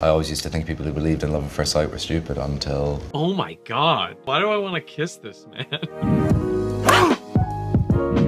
I always used to think people who believed in love at first sight were stupid until... Oh my god. Why do I want to kiss this man?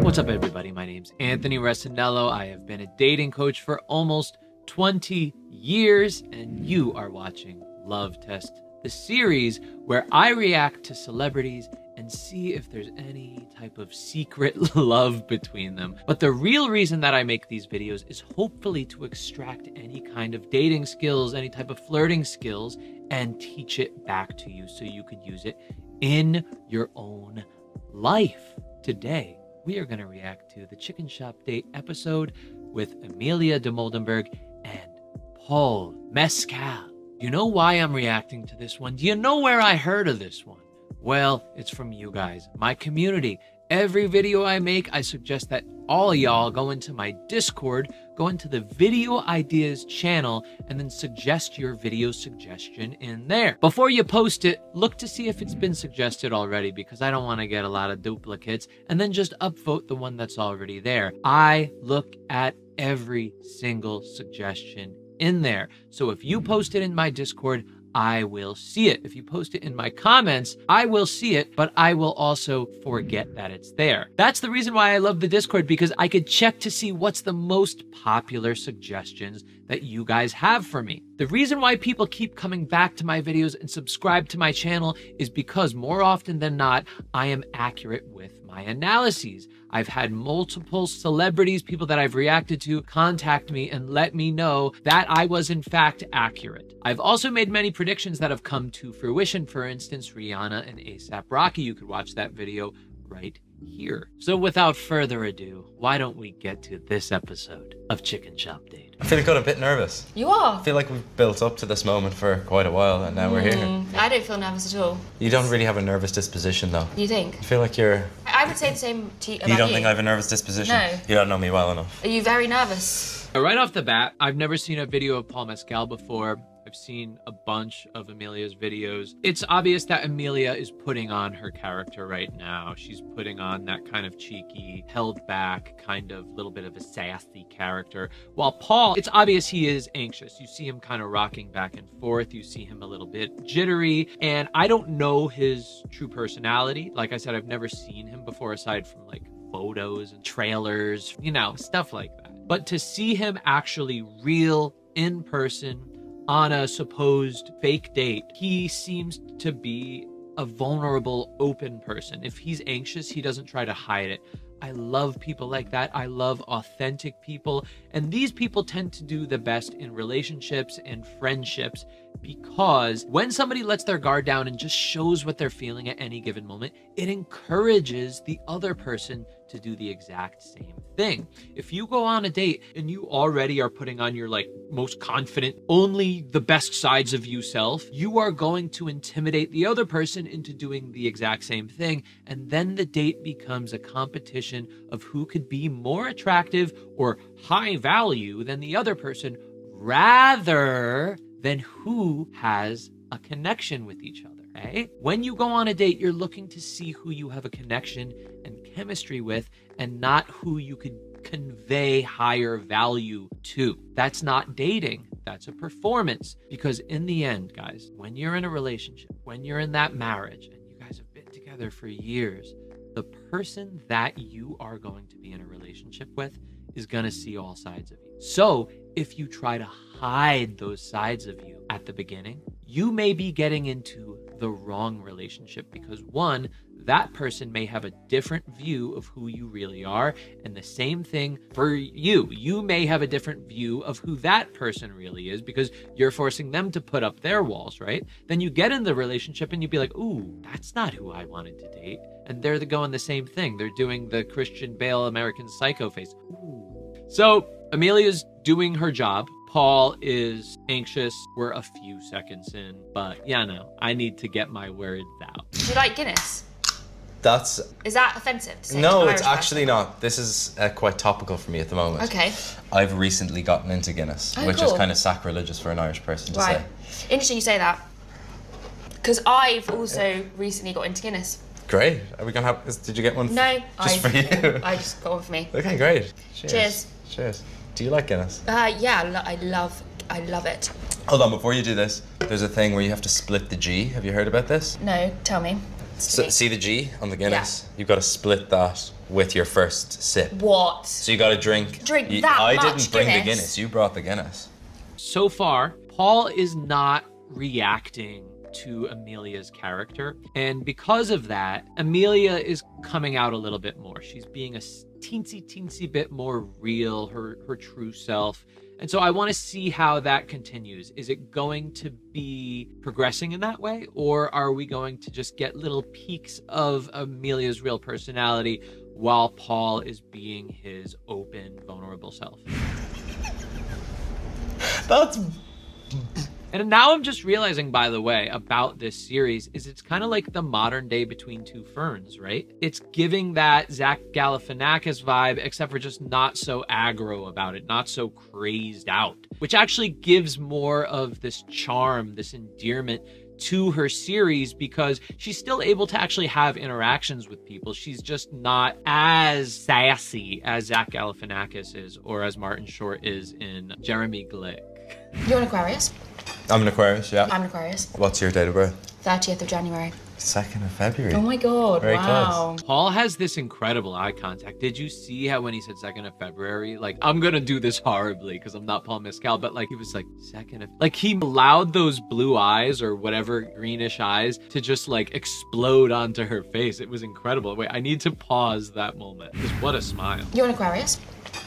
What's up, everybody? My name's Anthony Resinello. I have been a dating coach for almost 20 years, and you are watching Love Test, the series where I react to celebrities and see if there's any type of secret love between them. But the real reason that I make these videos is hopefully to extract any kind of dating skills, any type of flirting skills, and teach it back to you so you could use it in your own life. Today, we are gonna react to the Chicken Shop Date episode with AMELIA DIMOLDENBERG and Paul MESCAL. You know why I'm reacting to this one? Do you know where I heard of this one? Well, it's from you guys, my community. Every video I make, I suggest that all of y'all go into my Discord, go into the Video Ideas channel, and then suggest your video suggestion in there. Before you post it, look to see if it's been suggested already, because I don't want to get a lot of duplicates, and then just upvote the one that's already there. I look at every single suggestion in there. So if you post it in my Discord, I will see it. If you post it in my comments, I will see it, but I will also forget that it's there. That's the reason why I love the Discord, because I could check to see what's the most popular suggestions that you guys have for me. The reason why people keep coming back to my videos and subscribe to my channel is because more often than not, I am accurate with my analyses. I've had multiple celebrities, people that I've reacted to, contact me and let me know that I was in fact accurate. I've also made many predictions that have come to fruition. For instance, Rihanna and A$AP Rocky. You could watch that video right here. So without further ado, why don't we get to this episode of Chicken Shop Date? I feel a bit nervous. You are? I feel like we've built up to this moment for quite a while, and now we're here. I don't feel nervous at all. You don't really have a nervous disposition, though. You think? I feel like you're... I would say the same to you about You don't think I have a nervous disposition? No. You don't know me well enough. Are you very nervous? Right off the bat, I've never seen a video of Paul MESCAL before. I've seen a bunch of AMELIA's videos. It's obvious that AMELIA is putting on her character right now. She's putting on that kind of cheeky, held back, kind of little bit of a sassy character. While Paul, it's obvious he is anxious. You see him kind of rocking back and forth. You see him a little bit jittery. And I don't know his true personality. Like I said, I've never seen him before aside from like photos and trailers, you know, stuff like that. But to see him actually real in person on a supposed fake date, he seems to be a vulnerable, open person. If he's anxious, he doesn't try to hide it. I love people like that. I love authentic people. And these people tend to do the best in relationships and friendships, because when somebody lets their guard down and just shows what they're feeling at any given moment, it encourages the other person to do the exact same thing. If you go on a date and you already are putting on your like most confident, only the best sides of you self, you are going to intimidate the other person into doing the exact same thing. And then the date becomes a competition of who could be more attractive or high value than the other person, rather than who has a connection with each other. Okay? When you go on a date, you're looking to see who you have a connection and chemistry with, and not who you could convey higher value to. That's not dating. That's a performance. Because in the end, guys, when you're in a relationship, when you're in that marriage, and you guys have been together for years, the person that you are going to be in a relationship with is going to see all sides of you. So if you try to hide those sides of you at the beginning, you may be getting into the wrong relationship, because one, that person may have a different view of who you really are, and the same thing for you. You may have a different view of who that person really is because you're forcing them to put up their walls, right? Then you get in the relationship and you'd be like, ooh, that's not who I wanted to date. And they're going the same thing. They're doing the Christian Bale American Psycho face. Ooh. So AMELIA's doing her job. Paul is anxious. We're a few seconds in, but yeah, no, I need to get my words out. Do you like Guinness? Is that offensive to say? No, it's actually not. This is quite topical for me at the moment. Okay. I've recently gotten into Guinness, which is kind of sacrilegious for an Irish person to say. Interesting you say that, because I've also recently got into Guinness. Great. Are we gonna have? Did you get one? No, just for you. I just got one for me. Okay, great. Cheers. Cheers. Cheers. Do you like Guinness? Yeah, I love it. Hold on, before you do this, there's a thing where you have to split the G. Have you heard about this? No, tell me. So, see the G on the Guinness? Yeah. You've got to split that with your first sip. What? So you got to drink that I much didn't bring Guinness. the Guinness, you brought the Guinness. So far, Paul is not reacting to Amelia's character. And because of that, Amelia is coming out a little bit more. She's being a teensy bit more real, her true self. And so I want to see how that continues. Is it going to be progressing in that way? Or are we going to just get little peeks of Amelia's real personality while Paul is being his open, vulnerable self? That's... And now I'm just realizing, by the way, about this series is it's kind of like the modern day Between Two Ferns, right? It's giving that Zach Galifianakis vibe, except for just not so aggro about it, not so crazed out, which actually gives more of this charm, this endearment to her series because she's still able to actually have interactions with people. She's just not as sassy as Zach Galifianakis is or as Martin Short is in Jeremy Glick. You're an Aquarius? I'm an Aquarius, yeah. I'm an Aquarius. What's your date of birth? 30th of January. 2nd of February. Oh my God, Very wow. close. Paul has this incredible eye contact. Did you see how when he said 2nd of February, like, I'm gonna do this horribly because I'm not Paul Mescal, but like, he was like, 2nd of, like, he allowed those blue eyes or whatever greenish eyes to just like explode onto her face. It was incredible. Wait, I need to pause that moment because what a smile. You're an Aquarius?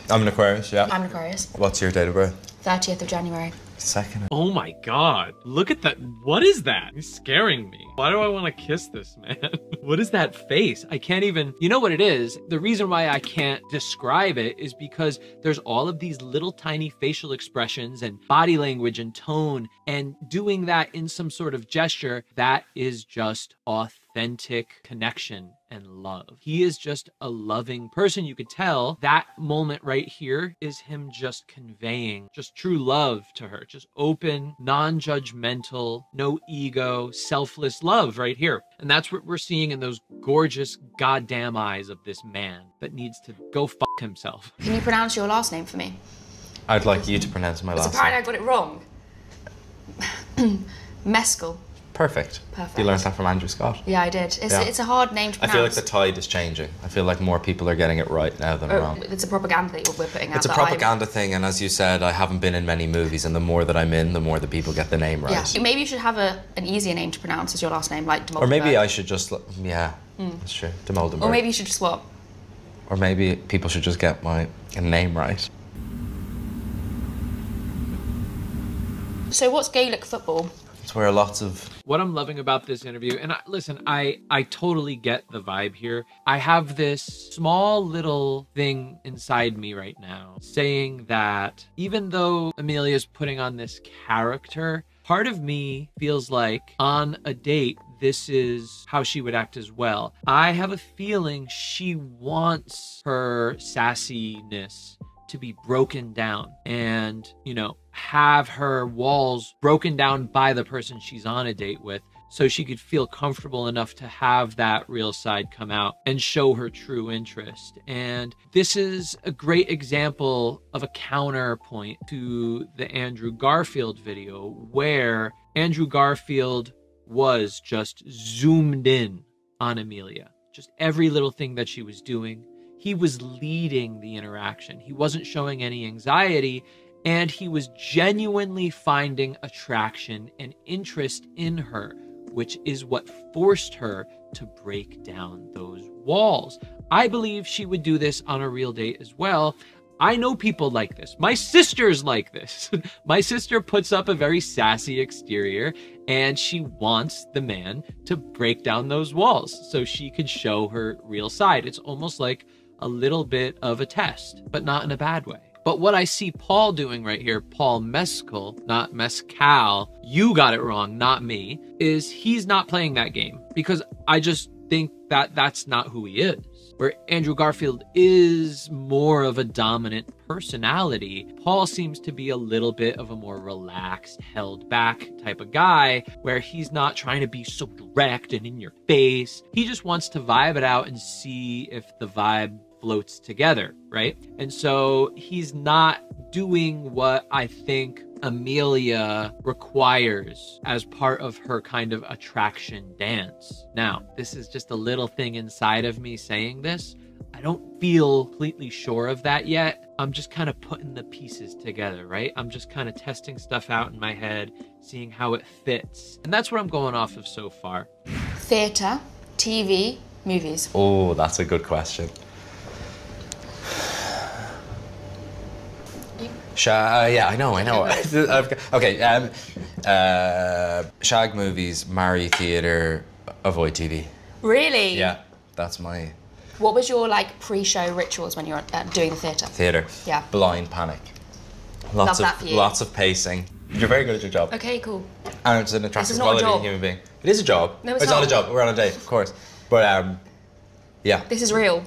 I'm an Aquarius, yeah. I'm an Aquarius. What's your date of birth? 30th of January. 2nd of... Oh my God. Look at that. What is that? He's scaring me. Why do I want to kiss this man? What is that face? I can't even, you know what it is? The reason why I can't describe it is because there's all of these little tiny facial expressions and body language and tone, and doing that in some sort of gesture that is just authentic connection and love. He is just a loving person. You could tell that moment right here is him just conveying just true love to her. Just open, non-judgmental, no ego, selfless love right here. And that's what we're seeing in those gorgeous goddamn eyes of this man that needs to go fuck himself. Can you pronounce your last name for me? I'd like you to pronounce my last Apparently name. I got it wrong. MESCAL. Perfect. Perfect. You learned that from Andrew Scott. Yeah, I did. It's a hard name to pronounce. I feel like the tide is changing. I feel like more people are getting it right now than wrong. It's a propaganda thing we're putting out. It's a propaganda thing, and as you said, I haven't been in many movies, and the more that I'm in, the more the people get the name right. Yeah. Maybe you should have an easier name to pronounce as your last name, like DIMOLDENBERG. Or maybe I should just, yeah, that's true, DIMOLDENBERG. Or maybe you should just swap. Or maybe people should just get my name right. So what's Gaelic football? It's where lots of... What I'm loving about this interview, and listen, I totally get the vibe here. I have this small little thing inside me right now saying that even though Amelia's putting on this character, part of me feels like on a date, this is how she would act as well. I have a feeling she wants her sassiness to be broken down and, you know, have her walls broken down by the person she's on a date with so she could feel comfortable enough to have that real side come out and show her true interest. And this is a great example of a counterpoint to the Andrew Garfield video where Andrew Garfield was just zoomed in on Amelia. Just every little thing that she was doing. He was leading the interaction. He wasn't showing any anxiety, and he was genuinely finding attraction and interest in her, which is what forced her to break down those walls. I believe she would do this on a real date as well. I know people like this. My sister's like this. My sister puts up a very sassy exterior, and she wants the man to break down those walls so she could show her real side. It's almost like a little bit of a test, but not in a bad way. But what I see Paul doing right here, Paul Mescal, not Mescal, you got it wrong, not me, is he's not playing that game because I just think that that's not who he is. Where Andrew Garfield is more of a dominant personality, Paul seems to be a little bit of a more relaxed, held back type of guy where he's not trying to be so direct and in your face. He just wants to vibe it out and see if the vibe floats together, right? And so he's not doing what I think Amelia requires as part of her kind of attraction dance. Now, this is just a little thing inside of me saying this. I don't feel completely sure of that yet. I'm just kind of putting the pieces together, right? I'm just kind of testing stuff out in my head, seeing how it fits. And that's what I'm going off of so far. Theatre, TV, movies. Oh, that's a good question. Yeah, I know. Okay, shag movies, marry theatre, avoid TV. Really? Yeah, that's my... What was your like pre-show rituals when you were doing the theatre? Theatre. Yeah. Blind panic. Love that for you. Lots of pacing. You're very good at your job. Okay, cool. And it's an attractive This is not a quality in a job. human being. It is a job. No, it's not not a job. We're on a date, of course. But yeah. This is real.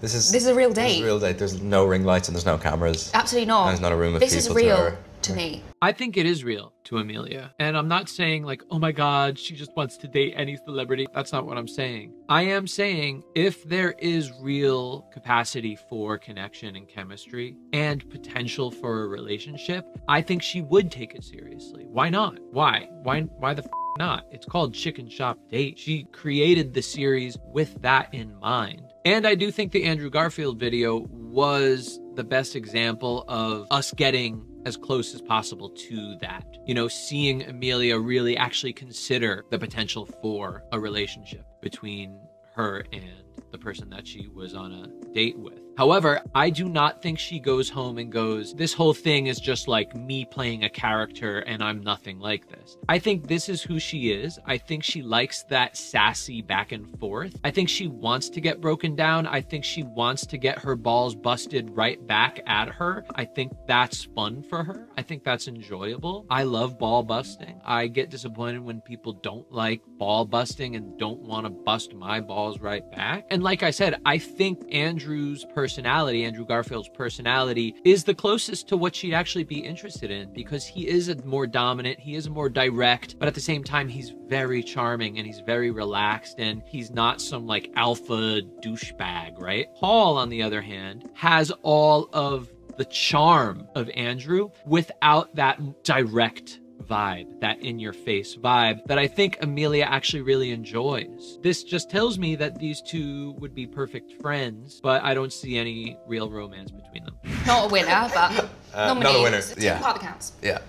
This is a real date. This is a real date. There's no ring lights and there's no cameras. Absolutely not. And there's not a room of this people is real to her. to me. I think it is real to Amelia. And I'm not saying like, oh my God, she just wants to date any celebrity. That's not what I'm saying. I am saying if there is real capacity for connection and chemistry and potential for a relationship, I think she would take it seriously. Why not? Why the not? It's called Chicken Shop Date. She created the series with that in mind. And I do think the Andrew Garfield video was the best example of us getting as close as possible to that. You know, seeing Amelia really actually consider the potential for a relationship between her and the person that she was on a date with. However, I do not think she goes home and goes, this whole thing is just like me playing a character and I'm nothing like this. I think this is who she is. I think she likes that sassy back and forth. I think she wants to get broken down. I think she wants to get her balls busted right back at her. I think that's fun for her. I think that's enjoyable. I love ball busting. I get disappointed when people don't like ball busting and don't want to bust my balls right back. And like I said, I think Andrew Garfield's personality is the closest to what she'd actually be interested in, because he is a more dominant, he is more direct, but at the same time, he's very charming and he's very relaxed and he's not some like alpha douchebag, right? Paul, on the other hand, has all of the charm of Andrew without that direct vibe, that in-your-face vibe that I think Amelia actually really enjoys. This just tells me that these two would be perfect friends, but I don't see any real romance between them. Not a winner, but nominee. Not a winner, It's yeah. part that counts. Yeah.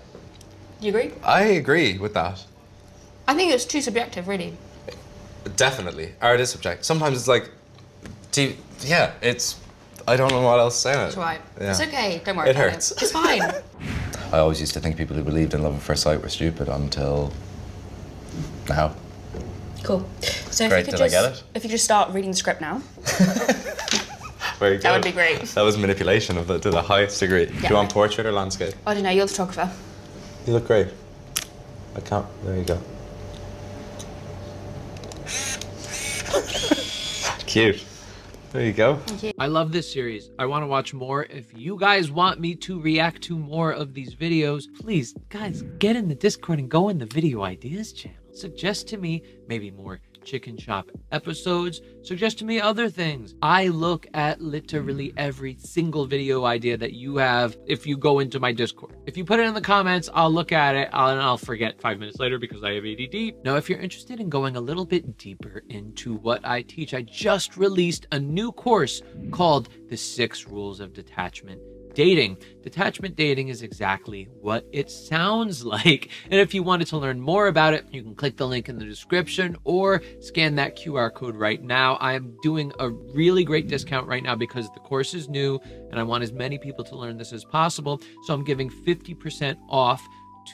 You agree? I agree with that. I think it's too subjective, really. Definitely. Art is subjective. Sometimes it's like, yeah, it's, I don't know what else to say on it. That's right. Yeah. It's okay, don't worry It about hurts. it. It's fine. I always used to think people who believed in love at first sight were stupid until now. Cool. So Great, did I get it? If you just start reading the script now. Very good. That would be great. That was manipulation to the highest degree. Do you want portrait or landscape? I don't know, you're the photographer. You look great. I can't. There you go. Cute. There you go. Thank you. I love this series. I want to watch more. If you guys want me to react to more of these videos, please, guys, get in the Discord and go in the video ideas channel. Suggest to me maybe more Chicken Shop episodes. Suggest to me other things. I look at literally every single video idea that you have if you go into my Discord. If you put it in the comments, I'll look at it and I'll forget 5 minutes later because I have ADD. Now, if you're interested in going a little bit deeper into what I teach, I just released a new course called The 6 Rules of Detachment Dating. Detachment dating is exactly what it sounds like. And if you wanted to learn more about it, you can click the link in the description or scan that QR code right now. I am doing a really great discount right now because the course is new and I want as many people to learn this as possible. So I'm giving 50% off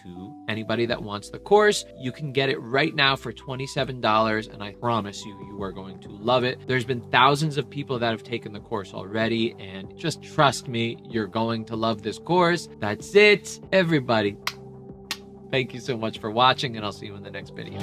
to anybody that wants the course. You can get it right now for $27, and I promise you, you are going to love it. There's been thousands of people that have taken the course already, and just trust me, you're going to love this course. That's it, everybody. Thank you so much for watching, and I'll see you in the next video.